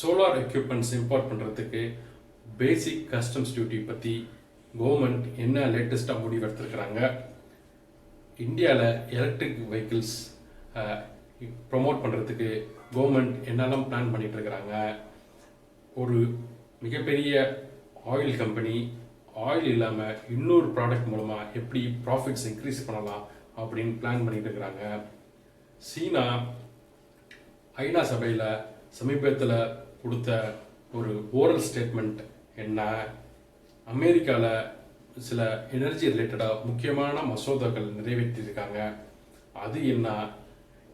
Solar equipments import பண்ணுறதுக்கு பேசிக் customs duty பற்றி government என்ன லேட்டஸ்ட்டாக முடிவு எடுத்துருக்குறாங்க, இந்தியாவில் எலக்ட்ரிக் வெஹிக்கிள்ஸ் ப்ரொமோட் பண்ணுறதுக்கு கவர்மெண்ட் என்னெல்லாம் பிளான் பண்ணிகிட்டு இருக்கிறாங்க, ஒரு மிகப்பெரிய ஆயில் கம்பெனி ஆயில் இல்லாமல் இன்னொரு ப்ராடக்ட் மூலமாக எப்படி ப்ராஃபிட்ஸ் இன்க்ரீஸ் பண்ணலாம் அப்படின்னு பிளான் பண்ணிட்டு இருக்கிறாங்க. சீனா ஐநா சபையில் சமீபத்தில் கொடுத்த ஒரு ஓரல் ஸ்டேட்மெண்ட் என்ன, அமெரிக்காவில் சில எனர்ஜி ரிலேட்டடாக முக்கியமான மசோதாக்கள் நிறைவேற்றியிருக்காங்க, அது என்ன,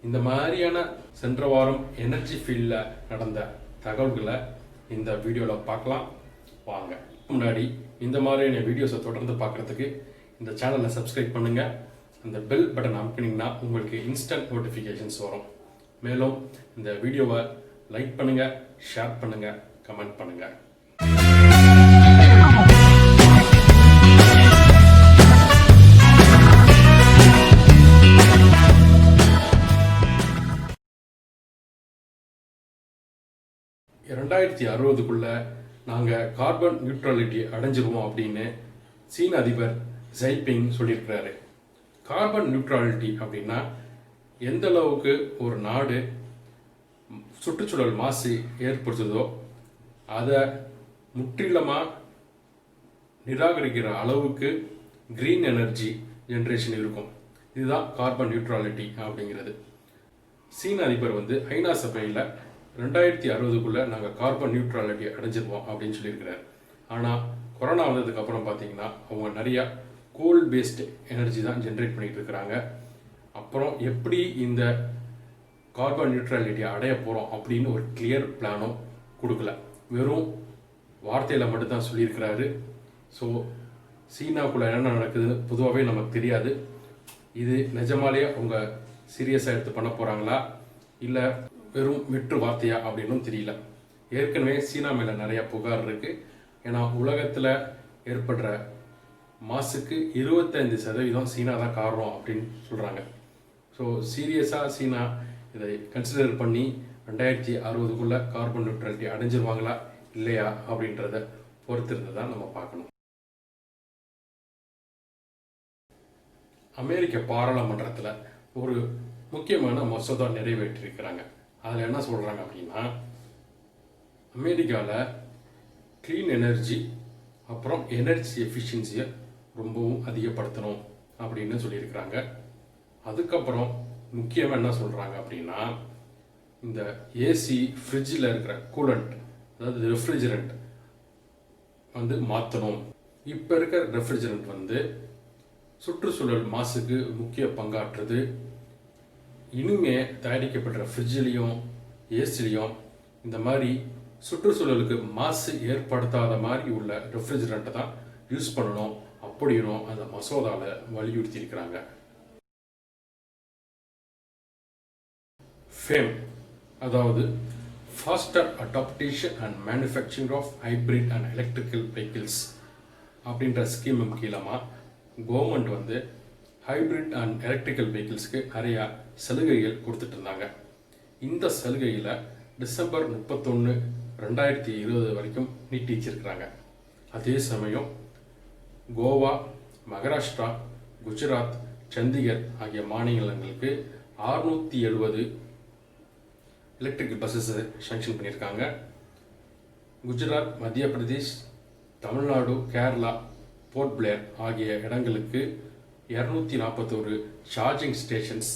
இந்த மாதிரியான சென்ற வாரம் எனர்ஜி ஃபீல்டில் நடந்த தகவல்களை இந்த வீடியோவில் பார்க்கலாம் வாங்க. முன்னாடி இந்த மாதிரியான வீடியோஸை தொடர்ந்து பார்க்குறதுக்கு இந்த சேனலை சப்ஸ்கிரைப் பண்ணுங்கள். அந்த பெல் பட்டன் அமுக்கினீங்கன்னா உங்களுக்கு இன்ஸ்டன்ட் நோட்டிஃபிகேஷன்ஸ் வரும். மேலும் இந்த வீடியோவை லைக் பண்ணுங்கள், ஷேர் பண்ணுங்கள், கமெண்ட் பண்ணுங்கள். $2060 நாங்கள் கார்பன் நியூட்ரலிட்டி அடைஞ்சிருவோம் அப்படின்னு சீன அதிபர் ஜைபிங் சொல்லியிருக்கிறாரு. கார்பன் நியூட்ரலிட்டி அப்படின்னா எந்த அளவுக்கு ஒரு நாடு சுற்றுச்சூழல் மாசு ஏற்படுத்துதோ அதை முற்றிலுமாக நிராகரிக்கிற அளவுக்கு கிரீன் எனர்ஜி ஜென்ரேஷன் இருக்கும். இதுதான் கார்பன் நியூட்ரலிட்டி அப்படிங்கிறது. சீன அதிபர் ஐநா சபையில் 2060 நாங்கள் கார்பன் நியூட்ரலிட்டி அடைஞ்சிருவோம் அப்படின்னு சொல்லியிருக்கிறார். ஆனால் கொரோனா வந்ததுக்கப்புறம் பார்த்தீங்கன்னா அவங்க நிறையா கோல் பேஸ்டு எனர்ஜி தான் ஜென்ரேட் பண்ணிகிட்டு இருக்கிறாங்க. அப்புறம் எப்படி இந்த கார்பன் நியூட்ரலிட்டியை அடைய போகிறோம் அப்படின்னு ஒரு கிளியர் பிளானும் கொடுக்கல, வெறும் வார்த்தையில் மட்டும்தான் சொல்லியிருக்கிறாரு. ஸோ சீனாக்குள்ளே என்ன நடக்குதுன்னு பொதுவாகவே நமக்கு தெரியாது. இது நிஜமாலேயே அவங்க சீரியஸாக எடுத்து பண்ண போகிறாங்களா இல்லை வெறும் வெற்று வார்த்தையா அப்படின்னும் தெரியல. ஏற்கனவே சீனா மேலே நிறையா புகார் இருக்குது. ஏன்னா உலகத்தில் ஏற்படுற மாசுக்கு 25% சீனா தான் காரணம் அப்படின்னு சொல்கிறாங்க. ஸோ சீரியஸாக சீனா இதை கன்சிடர் பண்ணி 2060 கார்பன் நியூட்ரலிட்டி அடைஞ்சிருவாங்களா இல்லையா அப்படின்றத பொறுத்திருந்து தான் நம்ம பார்க்கணும். அமெரிக்க பாராளுமன்றத்தில் ஒரு முக்கியமான மசோதா நிறைவேற்றியிருக்கிறாங்க. அதில் என்ன சொல்கிறாங்க அப்படின்னா, அமெரிக்காவில் க்ளீன் எனர்ஜி அப்புறம் எனர்ஜி எஃபிஷியன்சியை ரொம்பவும் அதிகப்படுத்தணும் அப்படின்னு சொல்லியிருக்கிறாங்க. அதுக்கப்புறம் முக்கியமாக என்ன சொல்கிறாங்க அப்படின்னா, இந்த ஏசி ஃப்ரிட்ஜில் இருக்கிற கூலண்ட், அதாவது ரெஃப்ரிஜரண்ட் மாற்றணும். இப்போ இருக்கிற ரெஃப்ரிஜரண்ட் சுற்றுச்சூழல் மாசுக்கு முக்கிய பங்காற்றுது. இனிமே தயாரிக்கப்படுற ஃப்ரிட்ஜ்லேயும் ஏசிலையும் இந்த மாதிரி சுற்றுச்சூழலுக்கு மாசு ஏற்படுத்தாத மாதிரி உள்ள ரெஃப்ரிஜரண்ட்டை தான் யூஸ் பண்ணணும் அப்படின்னும் அந்த மசோதாவில் வலியுறுத்தி இருக்கிறாங்க. ஃபேம், அதாவது faster adoption and manufacturing of hybrid and electrical vehicles அப்படின்ற ஸ்கீமும் கீழமாக கவர்மெண்ட் ஹைப்ரிட் அண்ட் எலக்ட்ரிக்கல் வெஹிக்கிள்ஸ்க்கு நிறையா சலுகைகள் கொடுத்துட்டு இருந்தாங்க. இந்த சலுகையில் டிசம்பர் 31, 2020 வரைக்கும் நீட்டி வச்சிருக்கிறாங்க. அதே சமயம் கோவா, மகாராஷ்டிரா, குஜராத், சண்டிகர் ஆகிய மாநிலங்களுக்கு 670 எலக்ட்ரிக்கல் பஸ்ஸஸை சாங்ஷன் பண்ணியிருக்காங்க. குஜராத், மத்திய பிரதேஷ், தமிழ்நாடு, கேரளா, போர்ட் பிளேர் ஆகிய இடங்களுக்கு 241 சார்ஜிங் ஸ்டேஷன்ஸ்,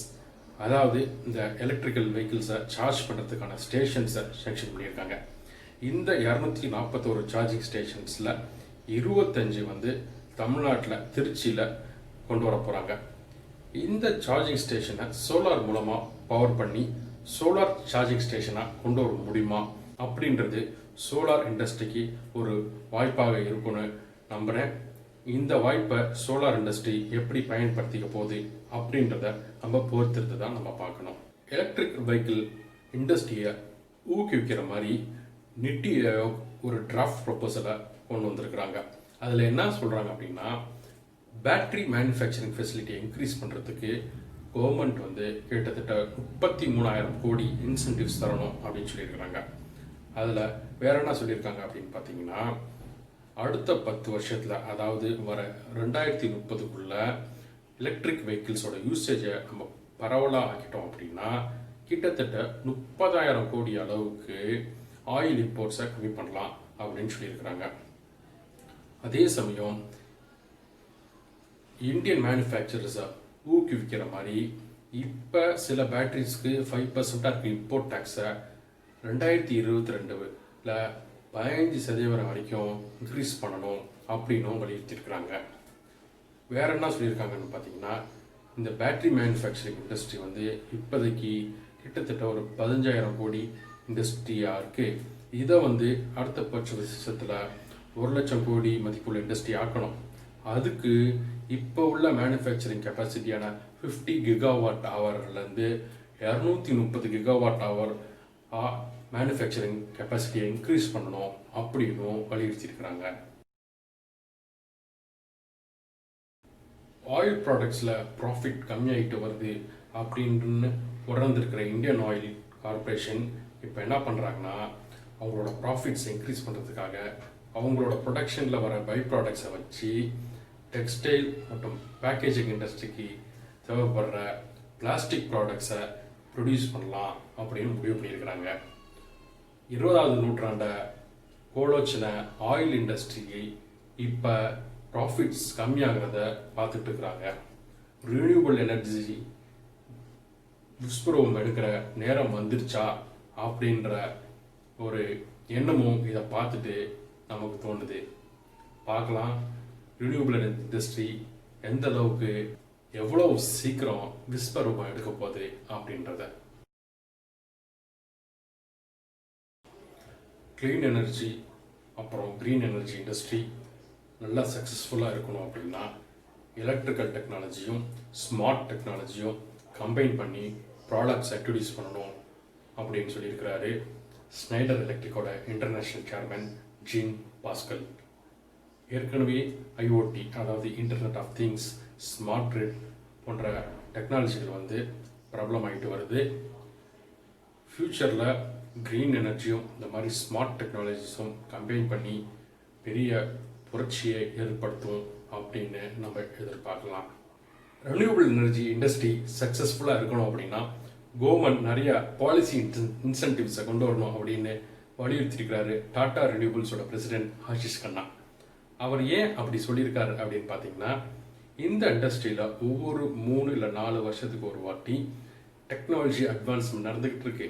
அதாவது இந்த எலக்ட்ரிக்கல் வெஹிக்கிள்ஸை சார்ஜ் பண்ணுறதுக்கான ஸ்டேஷன்ஸை சாங்ஷன் பண்ணியிருக்காங்க. இந்த 241 சார்ஜிங் ஸ்டேஷன்ஸில் 25 தமிழ்நாட்டில் திருச்சியில் கொண்டு வர போகிறாங்க. இந்த சார்ஜிங் ஸ்டேஷனை சோலார் மூலமாக பவர் பண்ணி சோலார் சார்ஜிங் ஸ்டேஷனாக கொண்டு வர முடியுமா அப்படின்றது சோலார் இண்டஸ்ட்ரிக்கு ஒரு வாய்ப்பாக இருக்குன்னு நம்புகிறேன். இந்த வாய்ப்பை சோலார் இண்டஸ்ட்ரி எப்படி பயன்படுத்திக்க போகுது அப்படின்றத நம்ம பொறுத்திருந்து தான் நம்ம பார்க்கணும். எலக்ட்ரிக் வெஹிக்கிள் இண்டஸ்ட்ரியை ஊக்குவிக்கிற மாதிரி நிட்டி ஒரு டிராஃப்ட் ப்ரொபோசலை கொண்டு வந்திருக்கிறாங்க. அதில் என்ன சொல்கிறாங்க அப்படின்னா, பேட்ரி மேனுஃபேக்சரிங் ஃபெசிலிட்டியை இன்க்ரீஸ் பண்ணுறதுக்கு கவர்மெண்ட் கிட்டத்தட்ட 33,000 கோடி இன்சென்டிவ்ஸ் தரணும் அப்படின்னு சொல்லியிருக்கிறாங்க. அதில் வேற என்ன சொல்லியிருக்காங்க அப்படின்னு பார்த்தீங்கன்னா, அடுத்த 10 வருஷத்தில், அதாவது வர 2030க்குள்ள எலக்ட்ரிக் வெஹிக்கிள்ஸோட யூசேஜை நம்ம பரவலாக ஆக்கிட்டோம் அப்படின்னா கிட்டத்தட்ட 30,000 கோடி அளவுக்கு ஆயில் இம்போர்ட்ஸை கம்மி பண்ணலாம் அப்படின்னு சொல்லியிருக்கிறாங்க. அதே சமயம் இந்தியன் மேனுஃபேக்சரர்ஸை ஊக்குவிக்கிற மாதிரி இப்போ சில பேட்டரிஸ்க்கு 5% இருக்க இம்போர்ட் டேக்ஸை 2022 15% வரைக்கும் இன்க்ரீஸ் பண்ணணும் அப்படின்னும் வலியுறுத்தியிருக்கிறாங்க. வேற என்ன சொல்லியிருக்காங்கன்னு பார்த்தீங்கன்னா, இந்த பேட்டரி மேனுஃபேக்சரிங் இண்டஸ்ட்ரி வந்து இப்போதைக்கு கிட்டத்தட்ட ஒரு 15,000 கோடி இண்டஸ்ட்ரியாக இருக்குது. இதை வந்து அடுத்த 10 வருஷத்தில் 1,00,000 கோடி மதிப்புள்ள இண்டஸ்ட்ரி ஆக்கணும். அதுக்கு இப்போ உள்ள மேனுஃபேக்சரிங் கெப்பாசிட்டியான 50 கிகாவாட் ஹவர்லேருந்து 230 கிகாவாட் ஹவர் மேனுஃபேக்சரிங் கெப்பாசிட்டியை இன்க்ரீஸ் பண்ணணும் அப்படின்னும் வலியுறுத்தியிருக்கிறாங்க. ஆயில் ப்ராடக்ட்ஸில் ப்ராஃபிட் கம்மியாகிட்டு வருது அப்படின்னு உணர்ந்திருக்கிற இந்தியன் ஆயில் கார்பரேஷன் இப்போ என்ன பண்ணுறாங்கன்னா, அவங்களோட ப்ராஃபிட்ஸை இன்க்ரீஸ் பண்ணுறதுக்காக அவங்களோட ப்ரொடக்ஷனில் வர பை ப்ராடக்ட்ஸை வச்சு டெக்ஸ்டைல் மற்றும் பேக்கேஜிங் இண்டஸ்ட்ரிக்கு தேவைப்படுற பிளாஸ்டிக் ப்ராடக்ட்ஸை ப்ரொடியூஸ் பண்ணலாம் அப்படின்னு முடிவு பண்ணியிருக்கிறாங்க. 20வது நூற்றாண்டை கோலோச்சின ஆயில் இண்டஸ்ட்ரிக்கு இப்போ ப்ராஃபிட்ஸ் கம்மியாகிறத பார்த்துட்டு இருக்கிறாங்க. ரினியூவபிள் எனர்ஜி விஸ்வரூபம் எடுக்கிற நேரம் வந்துருச்சா அப்படின்ற ஒரு எண்ணமும் இதை பார்த்துட்டு நமக்கு தோணுது. பார்க்கலாம் ரினியூவபிள் இண்டஸ்ட்ரி எந்த அளவுக்கு எவ்வளோ சீக்கிரம் விஸ்வரூபம் எடுக்க போகுது அப்படின்றத. க்ளீன் எனர்ஜி அப்புறம் க்ரீன் எனர்ஜி இண்டஸ்ட்ரி நல்லா சக்ஸஸ்ஃபுல்லாக இருக்கணும் அப்படின்னா எலக்ட்ரிக்கல் டெக்னாலஜியும் ஸ்மார்ட் டெக்னாலஜியும் கம்பைன் பண்ணி ப்ராடக்ட்ஸ் இன்ட்ரடியூஸ் பண்ணணும் அப்படின்னு சொல்லியிருக்கிறாரு ஸ்னைடர் எலக்ட்ரிக்கோட இன்டர்நேஷ்னல் சேர்மன் ஜீன் பாஸ்கல். ஏற்கனவே ஐஓடி, அதாவது internet of things, smart grid போன்ற டெக்னாலஜிகள் வந்து பிரபலமாயிட்டு வருது. ஃப்யூச்சரில் க்ரீன் எனர்ஜியும் இந்த மாதிரி ஸ்மார்ட் டெக்னாலஜிஸும் கம்பைன் பண்ணி பெரிய புரட்சியை ஏற்படுத்தும் அப்படின்னு நம்ம எதிர்பார்க்கலாம். ரெனியூவபிள் எனர்ஜி இண்டஸ்ட்ரி சக்ஸஸ்ஃபுல்லாக இருக்கணும் அப்படின்னா கவர்மெண்ட் நிறைய பாலிசி இன்சென்டிவ்ஸை கொண்டு வரணும் அப்படின்னு வலியுறுத்திருக்கிறாரு டாடா ரெனியூவபிள்ஸோட பிரசிடென்ட் ஆஷிஷ் கண்ணா. அவர் ஏன் அப்படி சொல்லியிருக்காரு அப்படின்னு பார்த்தீங்கன்னா, இந்த இண்டஸ்ட்ரியில் ஒவ்வொரு 3 இல்லை 4 வருஷத்துக்கு ஒரு வாட்டி டெக்னாலஜி அட்வான்ஸ்மெண்ட் நடந்துக்கிட்டு இருக்கு.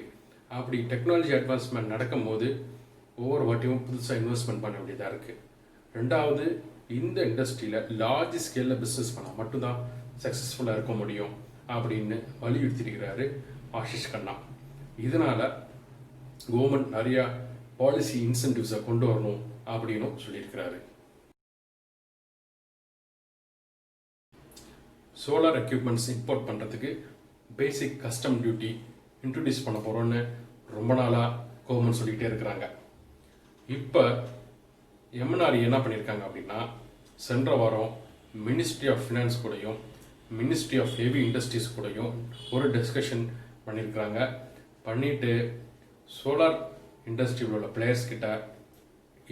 அப்படி டெக்னாலஜி அட்வான்ஸ்மெண்ட் நடக்கும் போது ஒவ்வொரு வாட்டியும் புதுசாக இன்வெஸ்ட்மெண்ட் பண்ண வேண்டியதாக இருக்குது. ரெண்டாவது, இந்த இண்டஸ்ட்ரியில் லார்ஜ் ஸ்கேலில் பிஸ்னஸ் பண்ணால் மட்டும்தான் சக்ஸஸ்ஃபுல்லாக இருக்க முடியும் அப்படின்னு வலியுறுத்திருக்கிறாரு ஆஷிஷ் கண்ணா. இதனால் கவர்மெண்ட் நிறையா பாலிசி இன்சென்டிவ்ஸை கொண்டு வரணும் அப்படின்னு சொல்லியிருக்கிறாரு. சோலார் எக்யூப்மெண்ட்ஸ் இம்போர்ட் பண்ணுறதுக்கு பேசிக் கஸ்டம் டியூட்டி இன்ட்ரடியூஸ் பண்ண போகிறோன்னு ரொம்ப நாளாக கவர்மெண்ட் சொல்லிக்கிட்டே இருக்கிறாங்க. இப்போ எம்என்ஆர்இ என்ன பண்ணியிருக்காங்க அப்படின்னா, சென்ற வாரம் மினிஸ்ட்ரி ஆஃப் ஃபினான்ஸ் கூடயும் மினிஸ்ட்ரி ஆஃப் ஹெவி இண்டஸ்ட்ரீஸ் கூடயும் ஒரு டிஸ்கஷன் பண்ணியிருக்கிறாங்க. பண்ணிட்டு சோலார் இண்டஸ்ட்ரியில் உள்ள பிளேயர்ஸ் கிட்ட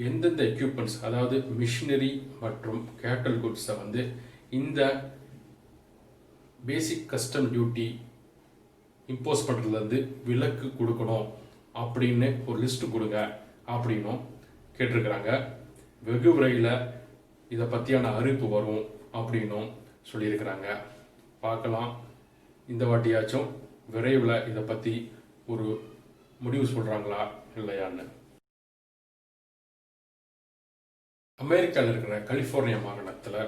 எந்தெந்த எக்யூப்மெண்ட்ஸ், அதாவது மிஷினரி மற்றும் கேபிட்டல் குட்ஸை வந்து இந்த பேசிக் கஸ்டம் டியூட்டி இம்போஸ் பண்ணுறதுலேருந்து விலக்கு கொடுக்கணும் அப்படின்னு ஒரு லிஸ்ட்டு கொடுங்க அப்படின்னும் கேட்டிருக்கிறாங்க. வெகு விரைவில் இதை பற்றியான அறிவிப்பு வரும் அப்படின்னும் சொல்லியிருக்கிறாங்க. பார்க்கலாம் இந்த வாட்டியாச்சும் விரைவில் இதை பற்றி ஒரு முடிவு சொல்கிறாங்களா இல்லையான்னு. அமெரிக்காவில் இருக்கிற கலிஃபோர்னியா மாகாணத்தில்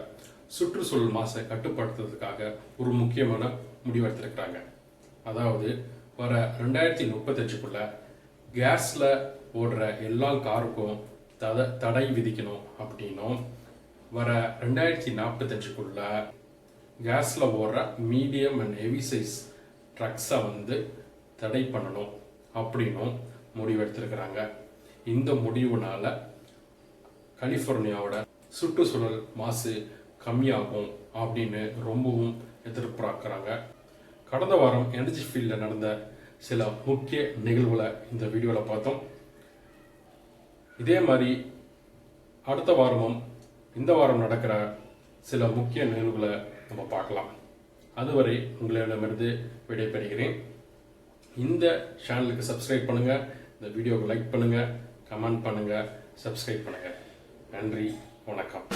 சுற்றுச்சூழல் மாசை கட்டுப்படுத்துறதுக்காக ஒரு முக்கியமான முடிவு எடுத்திருக்கிறாங்க. அதாவது வர 2035க்குள்ள கேஸில் ஓடுற எல்லா காருக்கும் தடை விதிக்கணும் அப்படின்னும், வர 2045க்குள்ள கேஸில் ஓடுற மீடியம் அண்ட் ஹெவி சைஸ் ட்ரக்ஸை வந்து தடை பண்ணணும் அப்படின்னும் முடிவு எடுத்திருக்கிறாங்க. இந்த முடிவுனால கலிஃபோர்னியாவோட சுற்றுச்சூழல் மாசு கம்மியாகும் அப்படின்னு ரொம்பவும் எதிர்பார்க்குறாங்க. கடந்த வாரம் எனர்ஜி ஃபீல்டில் நடந்த சில முக்கிய நிகழ்வுகளை இந்த வீடியோவில் பார்த்தோம். இதே மாதிரி அடுத்த வாரமும் இந்த வாரம் நடக்கிற சில முக்கிய நிகழ்வுகளை நம்ம பார்க்கலாம். அதுவரை உங்களிடமிருந்து விடைபெறுகிறேன். இந்த சேனலுக்கு சப்ஸ்கிரைப் பண்ணுங்கள், இந்த வீடியோவுக்கு லைக் பண்ணுங்கள், கமெண்ட் பண்ணுங்கள், சப்ஸ்கிரைப் பண்ணுங்கள். நன்றி, வணக்கம்.